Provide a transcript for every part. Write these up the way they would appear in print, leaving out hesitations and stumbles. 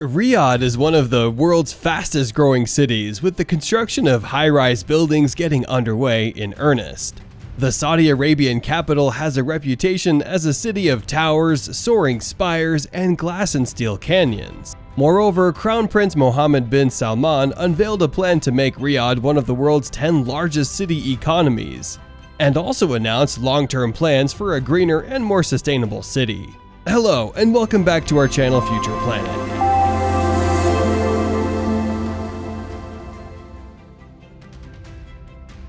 Riyadh is one of the world's fastest growing cities, with the construction of high-rise buildings getting underway in earnest. The Saudi Arabian capital has a reputation as a city of towers, soaring spires, and glass and steel canyons. Moreover, Crown Prince Muhammad bin Salman unveiled a plan to make Riyadh one of the world's 10 largest city economies, and also announced long-term plans for a greener and more sustainable city. Hello, and welcome back to our channel Future Planet.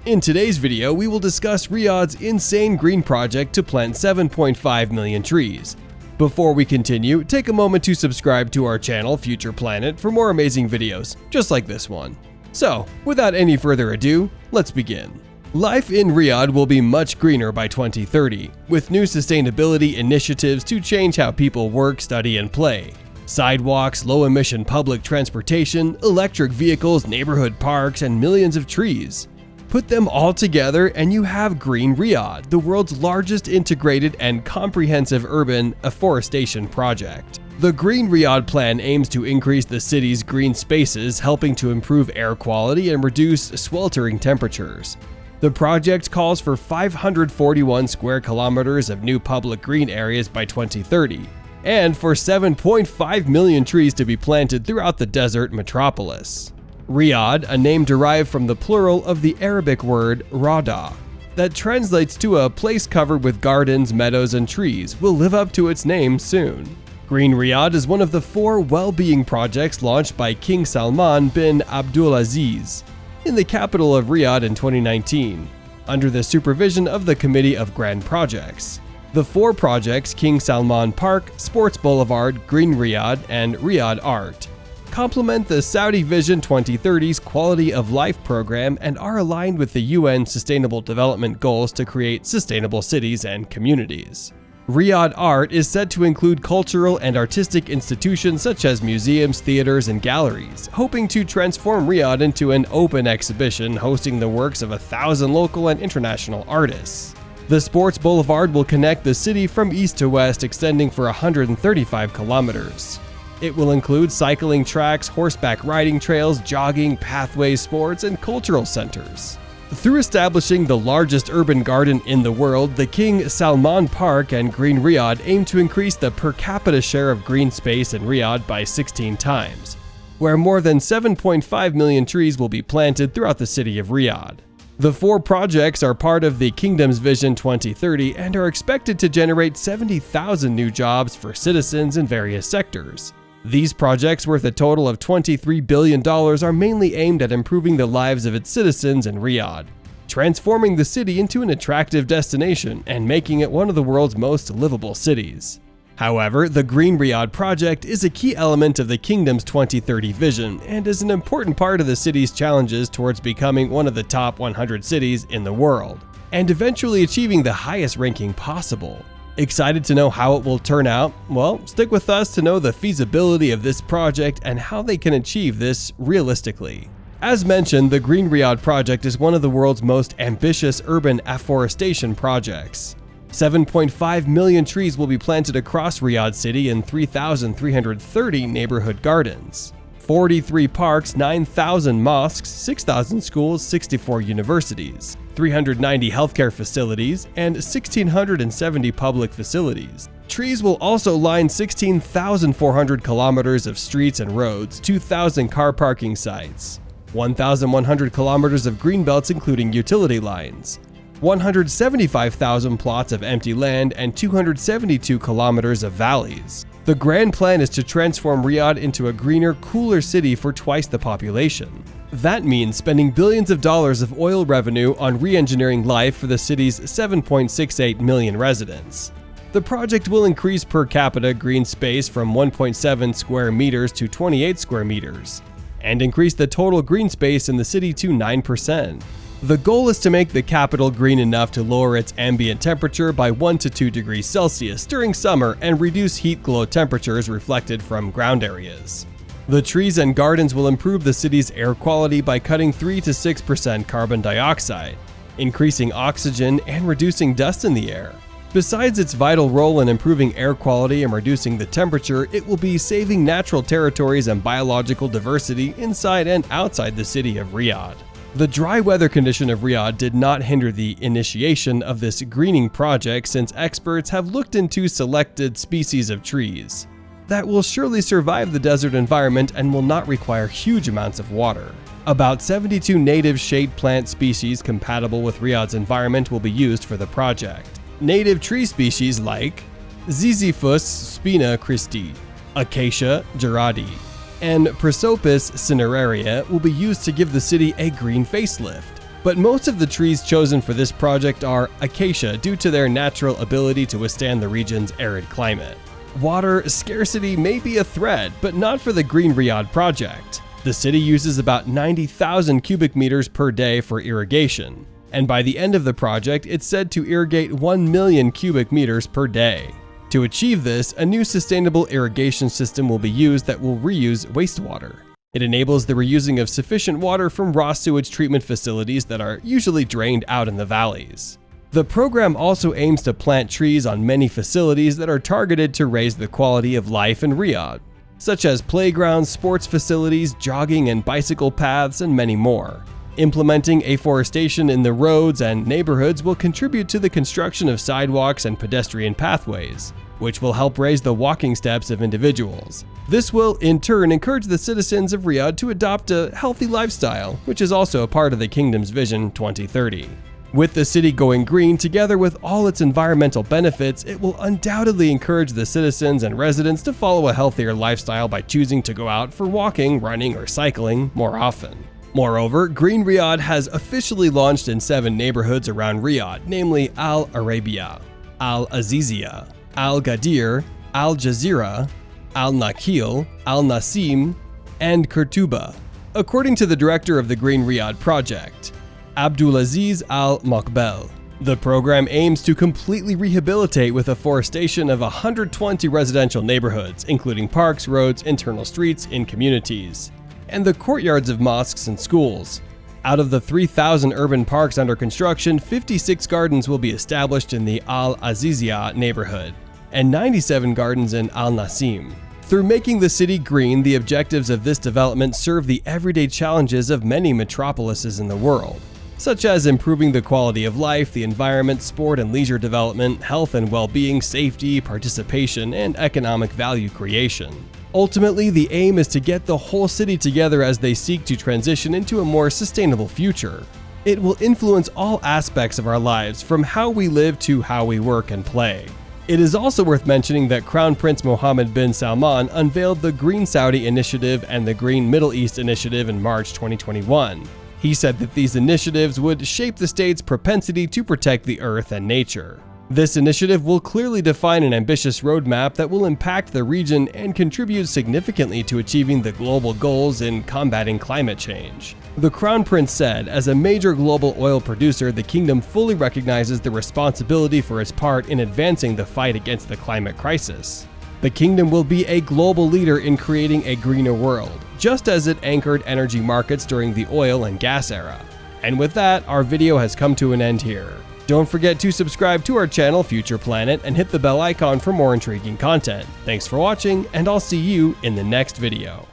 In today's video, we will discuss Riyadh's insane green project to plant 7.5 million trees. Before we continue, take a moment to subscribe to our channel Future Planet for more amazing videos, just like this one. So, without any further ado, let's begin. Life in Riyadh will be much greener by 2030, with new sustainability initiatives to change how people work, study, and play. Sidewalks, low-emission public transportation, electric vehicles, neighborhood parks, and millions of trees. Put them all together and you have Green Riyadh, the world's largest integrated and comprehensive urban afforestation project. The Green Riyadh plan aims to increase the city's green spaces, helping to improve air quality and reduce sweltering temperatures. The project calls for 541 square kilometers of new public green areas by 2030, and for 7.5 million trees to be planted throughout the desert metropolis. Riyadh, a name derived from the plural of the Arabic word rada, that translates to a place covered with gardens, meadows, and trees, will live up to its name soon. Green Riyadh is one of the 4 well-being projects launched by King Salman bin ABDULAZIZ in the capital of Riyadh in 2019, under the supervision of the Committee of Grand Projects. The 4 projects, King Salman Park, Sports Boulevard, Green Riyadh, and Riyadh Art, complement the Saudi Vision 2030's Quality of Life program and are aligned with the UN Sustainable Development Goals to create sustainable cities and communities. Riyadh Art is set to include cultural and artistic institutions such as museums, theaters, and galleries, hoping to transform Riyadh into an open exhibition hosting the works of 1,000 local and international artists. The Sports Boulevard will connect the city from east to west, extending for 135 kilometers. It will include cycling tracks, horseback riding trails, jogging, pathways, sports, and cultural centers. Through establishing the largest urban garden in the world, the King Salman Park and Green Riyadh aim to increase the per capita share of green space in Riyadh by 16 times, where more than 7.5 million trees will be planted throughout the city of Riyadh. The 4 projects are part of the Kingdom's Vision 2030 and are expected to generate 70,000 new jobs for citizens in various sectors. These projects, worth a total of $23 billion, are mainly aimed at improving the lives of its citizens in Riyadh, transforming the city into an attractive destination and making it one of the world's most livable cities. However, the Green Riyadh project is a key element of the Kingdom's 2030 vision and is an important part of the city's challenges towards becoming one of the top 100 cities in the world, and eventually achieving the highest ranking possible. Excited to know how it will turn out? Well, stick with us to know the feasibility of this project and how they can achieve this realistically. As mentioned, the Green Riyadh project is one of the world's most ambitious urban afforestation projects. 7.5 million trees will be planted across Riyadh City in 3,330 neighborhood gardens, 43 parks, 9,000 mosques, 6,000 schools, 64 universities, 390 healthcare facilities, and 1,670 public facilities. Trees will also line 16,400 kilometers of streets and roads, 2,000 car parking sites, 1,100 kilometers of greenbelts including utility lines, 175,000 plots of empty land, and 272 kilometers of valleys. The grand plan is to transform Riyadh into a greener, cooler city for twice the population. That means spending billions of dollars of oil revenue on re-engineering life for the city's 7.68 million residents. The project will increase per capita green space from 1.7 square meters to 28 square meters, and increase the total green space in the city to 9%. The goal is to make the capital green enough to lower its ambient temperature by 1 to 2 degrees Celsius during summer and reduce heat glow temperatures reflected from ground areas. The trees and gardens will improve the city's air quality by cutting 3 to 6% carbon dioxide, increasing oxygen and reducing dust in the air. Besides its vital role in improving air quality and reducing the temperature, it will be saving natural territories and biological diversity inside and outside the city of Riyadh. The dry weather condition of Riyadh did not hinder the initiation of this greening project, since experts have looked into selected species of trees that will surely survive the desert environment and will not require huge amounts of water. About 72 native shade plant species compatible with Riyadh's environment will be used for the project. Native tree species like ZIZIPHUS SPINA-CHRISTI, ACACIA GERRARDII, and Prosopis cineraria will be used to give the city a green facelift. But most of the trees chosen for this project are acacia due to their natural ability to withstand the region's arid climate. Water scarcity may be a threat, but not for the Green Riyadh project. The city uses about 90,000 cubic meters per day for irrigation, and by the end of the project, it's said to irrigate 1 million cubic meters per day. To achieve this, a new sustainable irrigation system will be used that will reuse wastewater. It enables the reusing of sufficient water from raw sewage treatment facilities that are usually drained out in the valleys. The program also aims to plant trees on many facilities that are targeted to raise the quality of life in Riyadh, such as playgrounds, sports facilities, jogging and bicycle paths, and many more. Implementing afforestation in the roads and neighborhoods will contribute to the construction of sidewalks and pedestrian pathways, which will help raise the walking steps of individuals. This will, in turn, encourage the citizens of Riyadh to adopt a healthy lifestyle, which is also a part of the kingdom's Vision 2030. With the city going green, together with all its environmental benefits, it will undoubtedly encourage the citizens and residents to follow a healthier lifestyle by choosing to go out for walking, running, or cycling more often. Moreover, Green Riyadh has officially launched in 7 neighborhoods around Riyadh, namely Al Arabia, Al Azizia, Al Gadir, Al Jazeera, Al Nakhil, Al Nasim, and Kurtuba. According to the director of the Green Riyadh project, ABDULAZIZ Al Mokbel, the program aims to completely rehabilitate with afforestation of 120 residential neighborhoods, including parks, roads, internal streets, in communities, and the courtyards of mosques and schools. Out of the 3,000 urban parks under construction, 56 gardens will be established in the Al Azizia neighborhood, and 97 gardens in Al Nasim. Through making the city green, the objectives of this development serve the everyday challenges of many metropolises in the world, such as improving the quality of life, the environment, sport and leisure development, health and well-being, safety, participation, and economic value creation. Ultimately, the aim is to get the whole city together as they seek to transition into a more sustainable future. It will influence all aspects of our lives, from how we live to how we work and play. It is also worth mentioning that Crown Prince Muhammad bin Salman unveiled the Green Saudi Initiative and the Green Middle East Initiative in March 2021. He said that these initiatives would shape the state's propensity to protect the earth and nature. This initiative will clearly define an ambitious roadmap that will impact the region and contribute significantly to achieving the global goals in combating climate change. The Crown Prince said, as a major global oil producer, the kingdom fully recognizes the responsibility for its part in advancing the fight against the climate crisis. The kingdom will be a global leader in creating a greener world, just as it anchored energy markets during the oil and gas era. And with that, our video has come to an end here. Don't forget to subscribe to our channel, Future Planet, and hit the bell icon for more intriguing content. Thanks for watching, and I'll see you in the next video.